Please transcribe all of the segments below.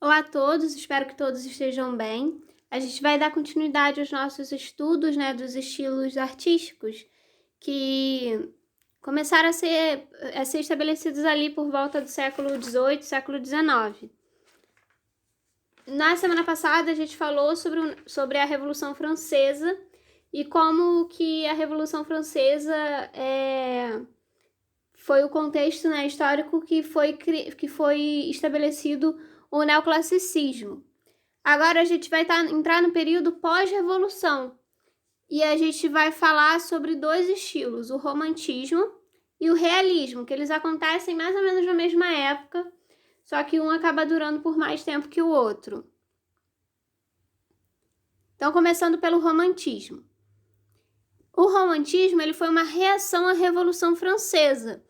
Olá a todos, espero que todos estejam bem. A gente vai dar continuidade aos nossos estudos, né, dos estilos artísticos que começaram a ser estabelecidos ali por volta do século XVIII, século XIX. Na semana passada a gente falou sobre a Revolução Francesa e como que a Revolução Francesa foi o contexto, né, histórico que foi estabelecido o neoclassicismo. Agora a gente vai entrar no período pós-revolução e a gente vai falar sobre dois estilos, o romantismo e o realismo, que eles acontecem mais ou menos na mesma época, só que um acaba durando por mais tempo que o outro. Então, começando pelo romantismo. O romantismo ele foi uma reação à Revolução Francesa.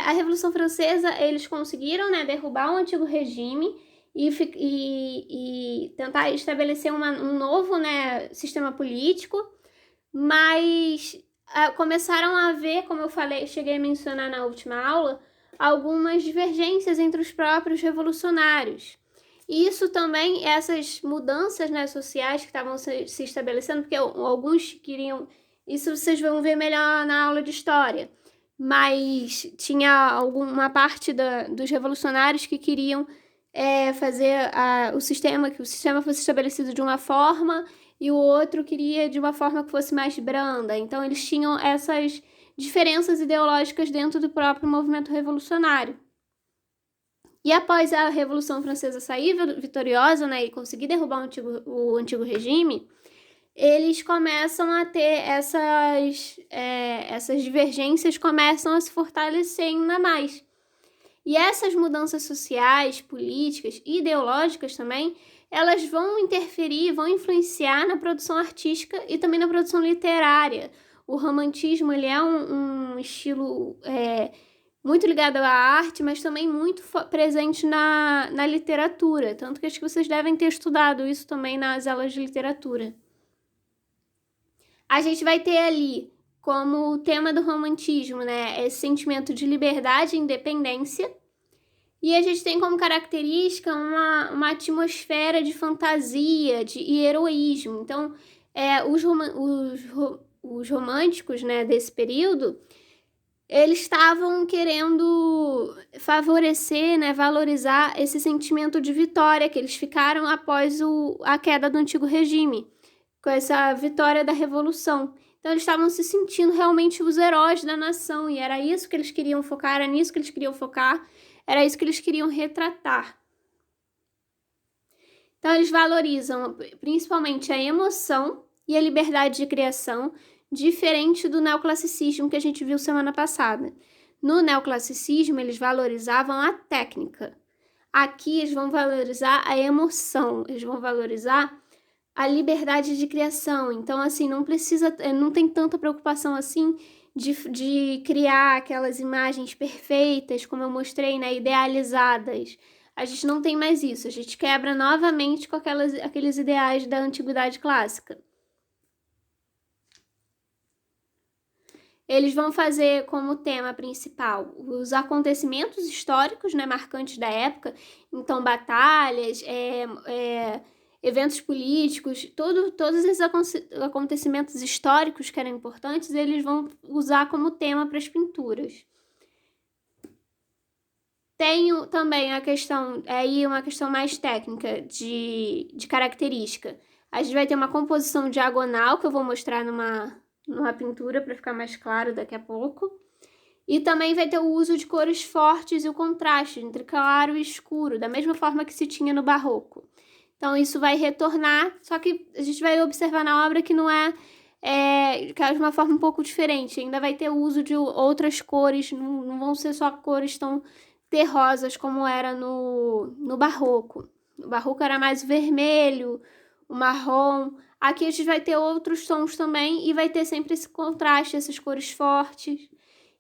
A Revolução Francesa, eles conseguiram, né, derrubar o antigo regime e tentar estabelecer um novo, né, sistema político, mas começaram a haver, como eu falei, cheguei a mencionar na última aula, algumas divergências entre os próprios revolucionários. E isso também, essas mudanças, né, sociais que estavam se estabelecendo, porque alguns queriam, isso vocês vão ver melhor na aula de história, mas tinha alguma parte dos revolucionários que queriam fazer que o sistema fosse estabelecido de uma forma e o outro queria de uma forma que fosse mais branda. Então eles tinham essas diferenças ideológicas dentro do próprio movimento revolucionário. E após a Revolução Francesa sair vitoriosa, né, e conseguir derrubar o antigo regime, eles começam a ter essas divergências começam a se fortalecer ainda mais. E essas mudanças sociais, políticas e ideológicas também, elas vão interferir, vão influenciar na produção artística e também na produção literária. O romantismo ele é um estilo muito ligado à arte, mas também muito presente na literatura. Tanto que acho que vocês devem ter estudado isso também nas aulas de literatura. A gente vai ter ali como tema do romantismo, né, esse sentimento de liberdade e independência. E a gente tem como característica uma atmosfera de fantasia e heroísmo. Então, os românticos, né, desse período, eles estavam querendo favorecer, né, valorizar esse sentimento de vitória que eles ficaram após a queda do antigo regime, com essa vitória da Revolução. Então, eles estavam se sentindo realmente os heróis da nação, e era isso que eles queriam focar, era nisso que eles queriam focar, era isso que eles queriam retratar. Então, eles valorizam principalmente a emoção e a liberdade de criação, diferente do neoclassicismo que a gente viu semana passada. No neoclassicismo, eles valorizavam a técnica. Aqui, eles vão valorizar a emoção, eles vão valorizar a liberdade de criação. Então, assim, não tem tanta preocupação assim de criar aquelas imagens perfeitas, como eu mostrei, né, idealizadas. A gente não tem mais isso, a gente quebra novamente com aqueles ideais da antiguidade clássica. Eles vão fazer como tema principal os acontecimentos históricos, né, marcantes da época, então batalhas, eventos políticos, todos esses acontecimentos históricos que eram importantes, eles vão usar como tema para as pinturas. Tem também uma questão mais técnica de característica. A gente vai ter uma composição diagonal, que eu vou mostrar numa pintura para ficar mais claro daqui a pouco. E também vai ter o uso de cores fortes e o contraste entre claro e escuro, da mesma forma que se tinha no Barroco. Então, isso vai retornar, só que a gente vai observar na obra que não que é de uma forma um pouco diferente. Ainda vai ter o uso de outras cores, não vão ser só cores tão terrosas como era no Barroco. No Barroco era mais vermelho, o marrom. Aqui a gente vai ter outros tons também e vai ter sempre esse contraste, essas cores fortes.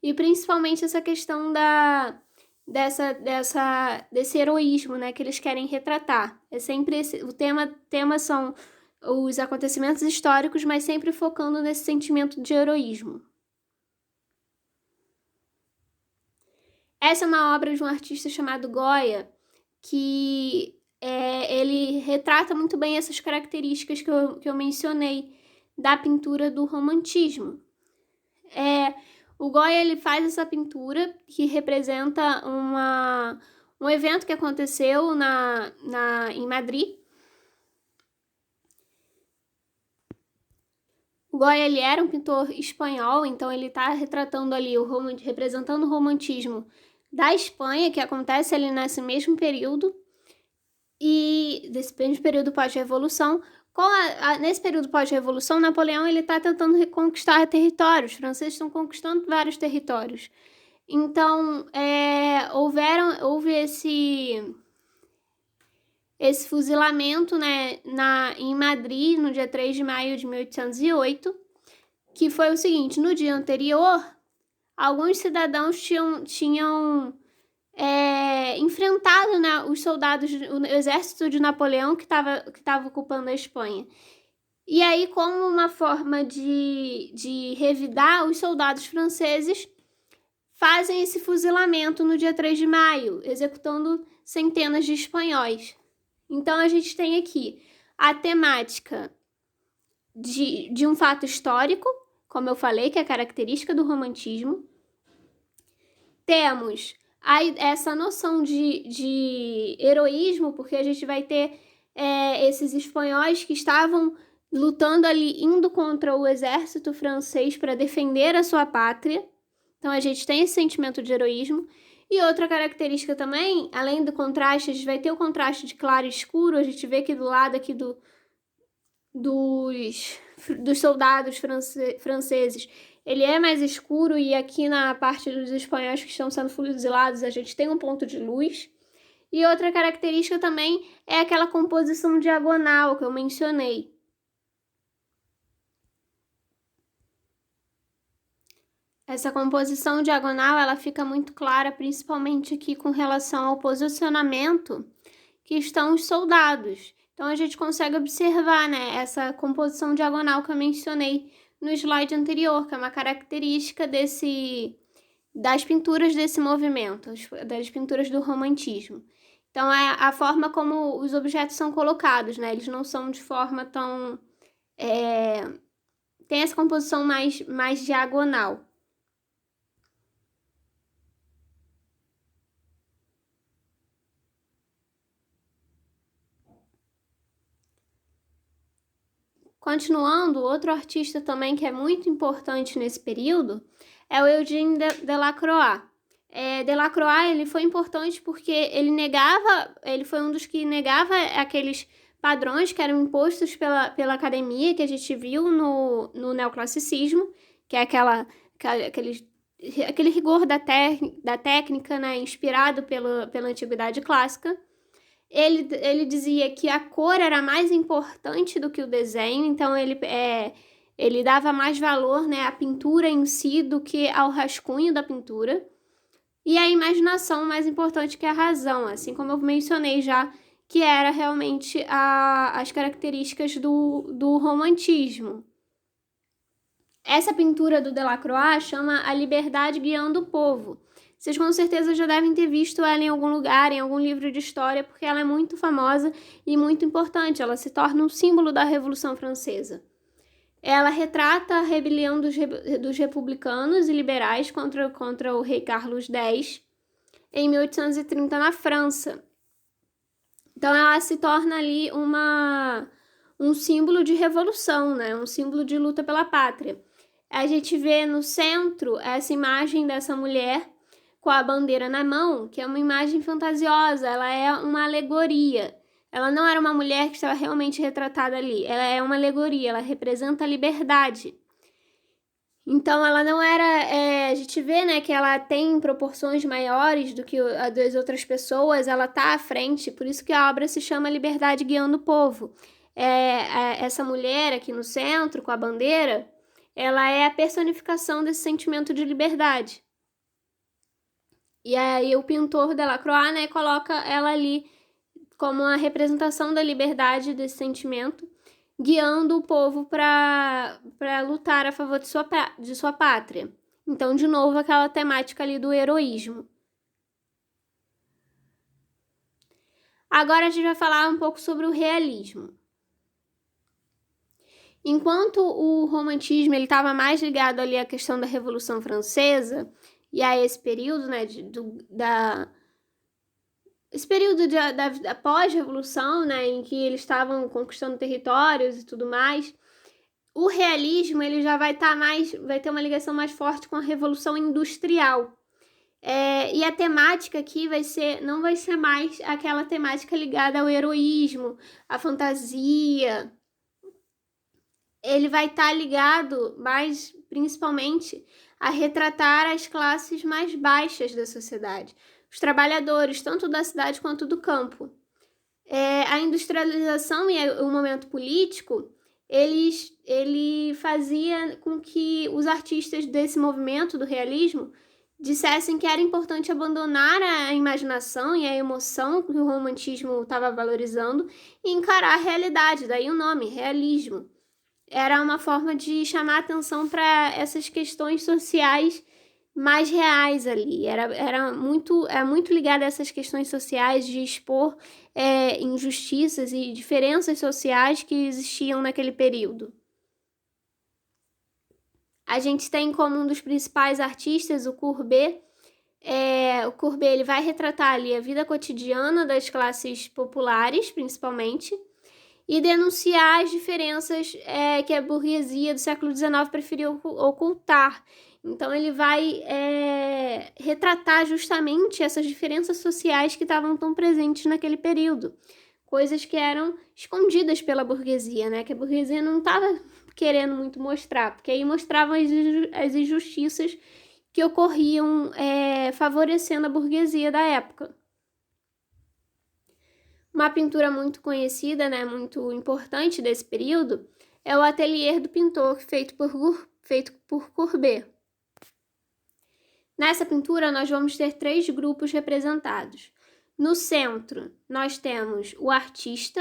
E principalmente essa questão desse heroísmo, né, que eles querem retratar. É sempre o tema são os acontecimentos históricos, mas sempre focando nesse sentimento de heroísmo. Essa é uma obra de um artista chamado Goya, que ele retrata muito bem essas características que eu mencionei da pintura do romantismo. O Goya ele faz essa pintura que representa um evento que aconteceu em Madrid. O Goya ele era um pintor espanhol, então ele está retratando ali, representando o romantismo da Espanha, que acontece ali nesse mesmo período, e desse mesmo período pós-revolução. Nesse período pós-revolução, Napoleão ele está tentando reconquistar territórios, os franceses estão conquistando vários territórios. Então, houve esse fuzilamento, né, em Madrid, no dia 3 de maio de 1808, que foi o seguinte: no dia anterior, alguns cidadãos tinham enfrentado, né, os soldados, o exército de Napoleão que estava ocupando a Espanha. E aí, como uma forma de revidar, os soldados franceses fazem esse fuzilamento no dia 3 de maio, executando centenas de espanhóis. Então, a gente tem aqui a temática de um fato histórico, como eu falei, que é a característica do romantismo. Temos essa noção de heroísmo, porque a gente vai ter esses espanhóis que estavam lutando ali, indo contra o exército francês para defender a sua pátria. Então, a gente tem esse sentimento de heroísmo. E outra característica também, além do contraste, a gente vai ter o contraste de claro e escuro. A gente vê aqui do lado aqui dos soldados franceses, ele é mais escuro, e aqui na parte dos espanhóis que estão sendo fuzilados a gente tem um ponto de luz. E outra característica também é aquela composição diagonal que eu mencionei. Essa composição diagonal ela fica muito clara, principalmente aqui com relação ao posicionamento que estão os soldados. Então, a gente consegue observar, né, essa composição diagonal que eu mencionei no slide anterior, que é uma característica das pinturas desse movimento, das pinturas do romantismo. Então, é a forma como os objetos são colocados, né? Eles não são de forma tão... tem essa composição mais diagonal. Continuando, outro artista também que é muito importante nesse período é o Eugène Delacroix. Delacroix ele foi importante porque ele foi um dos que negava aqueles padrões que eram impostos pela academia, que a gente viu no neoclassicismo, que é aquele rigor da técnica, né, inspirado pela antiguidade clássica. Ele dizia que a cor era mais importante do que o desenho, então ele dava mais valor, né, à pintura em si do que ao rascunho da pintura. E a imaginação mais importante que a razão, assim como eu mencionei já, que era realmente as características do romantismo. Essa pintura do Delacroix chama A Liberdade Guiando o Povo. Vocês com certeza já devem ter visto ela em algum lugar, em algum livro de história, porque ela é muito famosa e muito importante. Ela se torna um símbolo da Revolução Francesa. Ela retrata a rebelião dos republicanos e liberais contra o rei Carlos X em 1830 na França. Então ela se torna ali um símbolo de revolução, né? Um símbolo de luta pela pátria. A gente vê no centro essa imagem dessa mulher com a bandeira na mão, que é uma imagem fantasiosa, ela é uma alegoria. Ela não era uma mulher que estava realmente retratada ali, ela é uma alegoria, ela representa a liberdade. Então, ela não era... a gente vê, né, que ela tem proporções maiores do que a das outras pessoas, ela tá à frente, por isso que a obra se chama Liberdade Guiando o Povo. Essa mulher aqui no centro, com a bandeira, ela é a personificação desse sentimento de liberdade. E aí o pintor Delacroix, né, coloca ela ali como a representação da liberdade, desse sentimento, guiando o povo para lutar a favor de sua pátria. Então, de novo, aquela temática ali do heroísmo. Agora a gente vai falar um pouco sobre o realismo. Enquanto o romantismo ele estava mais ligado ali à questão da Revolução Francesa e a esse período, né, esse período da pós-revolução, né, em que eles estavam conquistando territórios e tudo mais, o realismo ele já vai ter uma ligação mais forte com a Revolução Industrial. E a temática aqui não vai ser mais aquela temática ligada ao heroísmo, à fantasia. Ele vai estar ligado mais, principalmente, a retratar as classes mais baixas da sociedade, os trabalhadores, tanto da cidade quanto do campo. A industrialização e o momento político, ele fazia com que os artistas desse movimento do realismo dissessem que era importante abandonar a imaginação e a emoção que o romantismo estava valorizando e encarar a realidade, daí o nome, realismo. Era uma forma de chamar atenção para essas questões sociais mais reais ali. Era muito ligada a essas questões sociais de expor injustiças e diferenças sociais que existiam naquele período. A gente tem como um dos principais artistas o Courbet. O Courbet ele vai retratar ali a vida cotidiana das classes populares, principalmente, e denunciar as diferenças que a burguesia do século XIX preferiu ocultar. Então, ele vai retratar justamente essas diferenças sociais que estavam tão presentes naquele período. Coisas que eram escondidas pela burguesia, né? Que a burguesia não estava querendo muito mostrar, porque aí mostravam as injustiças que ocorriam favorecendo a burguesia da época. Uma pintura muito conhecida, né, muito importante desse período, é o Atelier do Pintor, feito por Courbet. Nessa pintura, nós vamos ter 3 grupos representados. No centro, nós temos o artista,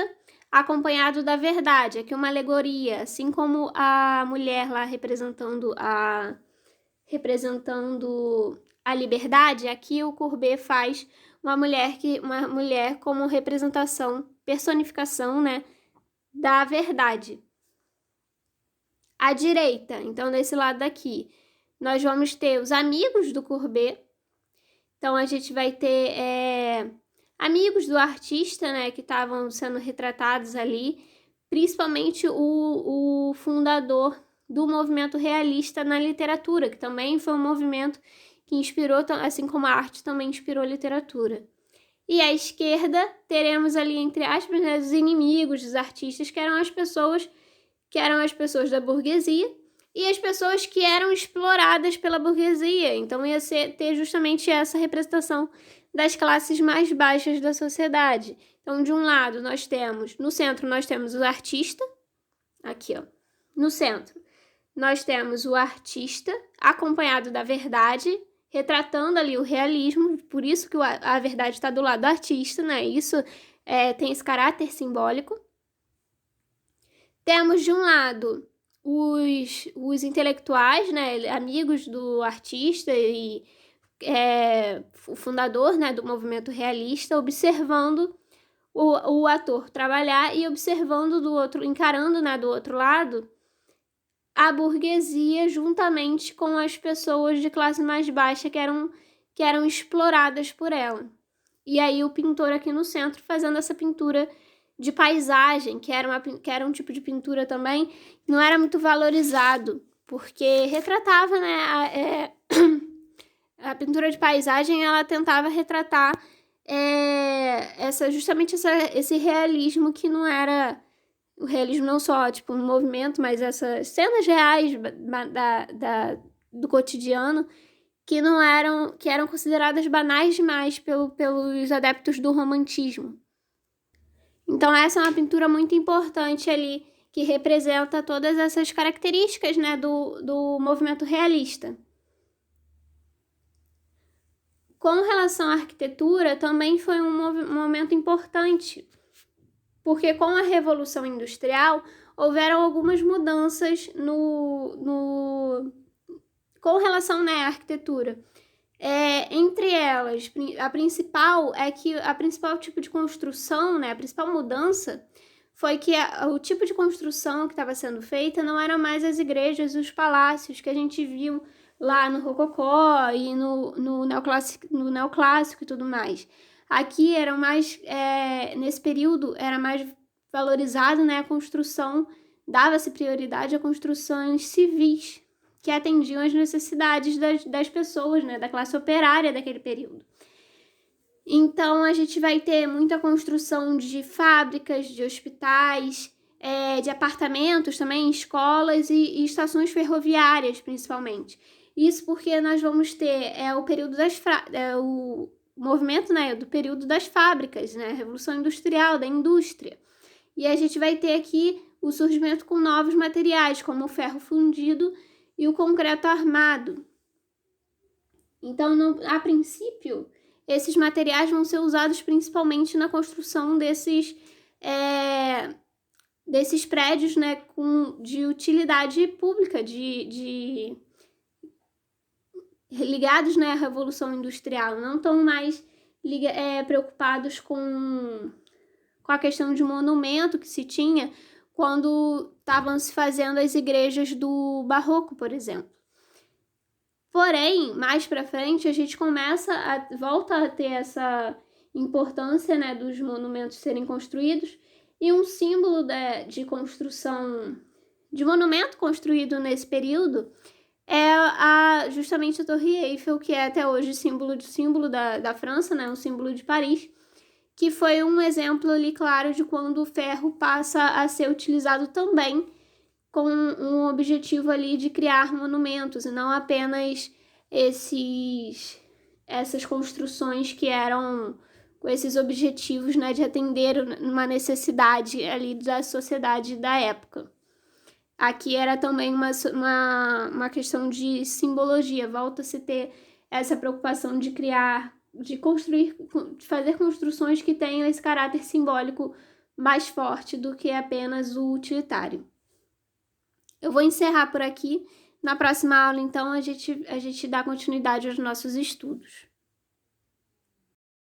acompanhado da verdade, aqui uma alegoria, assim como a mulher lá representando a liberdade, aqui o Courbet faz uma mulher como representação, personificação, né, da verdade. À direita, então desse lado daqui, nós vamos ter os amigos do Courbet. Então a gente vai ter amigos do artista, né, que estavam sendo retratados ali, principalmente o fundador do movimento realista na literatura, que também foi um movimento que inspirou, assim como a arte também inspirou a literatura. E à esquerda, teremos ali, entre aspas, né, os inimigos dos artistas, que eram as pessoas da burguesia e as pessoas que eram exploradas pela burguesia. Então ia ter justamente essa representação das classes mais baixas da sociedade. Então, de um lado, no centro nós temos o artista, aqui ó, no centro, nós temos o artista acompanhado da verdade, retratando ali o realismo, por isso que a verdade está do lado do artista, né? Isso tem esse caráter simbólico. Temos de um lado os intelectuais, né, amigos do artista e o fundador, né, do movimento realista, observando o ator trabalhar e observando encarando, né, do outro lado, a burguesia juntamente com as pessoas de classe mais baixa que eram exploradas por ela. E aí o pintor aqui no centro fazendo essa pintura de paisagem, que era um tipo de pintura também que não era muito valorizado, porque retratava, né, a pintura de paisagem, ela tentava retratar justamente esse realismo que não era o realismo não só tipo um movimento, mas essas cenas reais do cotidiano que eram consideradas banais demais pelos adeptos do romantismo. Então essa é uma pintura muito importante ali, que representa todas essas características, né, do movimento realista. Com relação à arquitetura, também foi um momento importante, porque com a Revolução Industrial houveram algumas mudanças com relação, né, à arquitetura. Entre elas, a principal é que a principal tipo de construção, né, a principal mudança foi que o tipo de construção que estava sendo feita não eram mais as igrejas e os palácios que a gente viu lá no Rococó e no neoclássico e tudo mais. Aqui era mais, nesse período, era mais valorizado, né, a construção, dava-se prioridade a construções civis, que atendiam às necessidades das pessoas, né, da classe operária daquele período. Então, a gente vai ter muita construção de fábricas, de hospitais, de apartamentos também, escolas e estações ferroviárias, principalmente. Isso porque nós vamos ter o período o movimento, né, do período das fábricas, né, a Revolução Industrial, da indústria. E a gente vai ter aqui o surgimento com novos materiais, como o ferro fundido e o concreto armado. Então, a princípio, esses materiais vão ser usados principalmente na construção desses prédios, né, de utilidade pública, ligados, né, à Revolução Industrial. Não estão mais preocupados com a questão de monumento que se tinha quando estavam se fazendo as igrejas do Barroco, por exemplo. Porém, mais para frente, a gente volta a ter essa importância, né, dos monumentos serem construídos, e um símbolo de construção, de monumento construído nesse período é justamente a Torre Eiffel, que é até hoje símbolo da França, né, o símbolo de Paris, que foi um exemplo ali claro de quando o ferro passa a ser utilizado também com um objetivo ali de criar monumentos, e não apenas essas construções que eram com esses objetivos, né, de atender uma necessidade ali da sociedade da época. Aqui era também uma questão de simbologia, volta-se a ter essa preocupação de criar, de fazer construções que tenham esse caráter simbólico mais forte do que apenas o utilitário. Eu vou encerrar por aqui. Na próxima aula, então, a gente dá continuidade aos nossos estudos.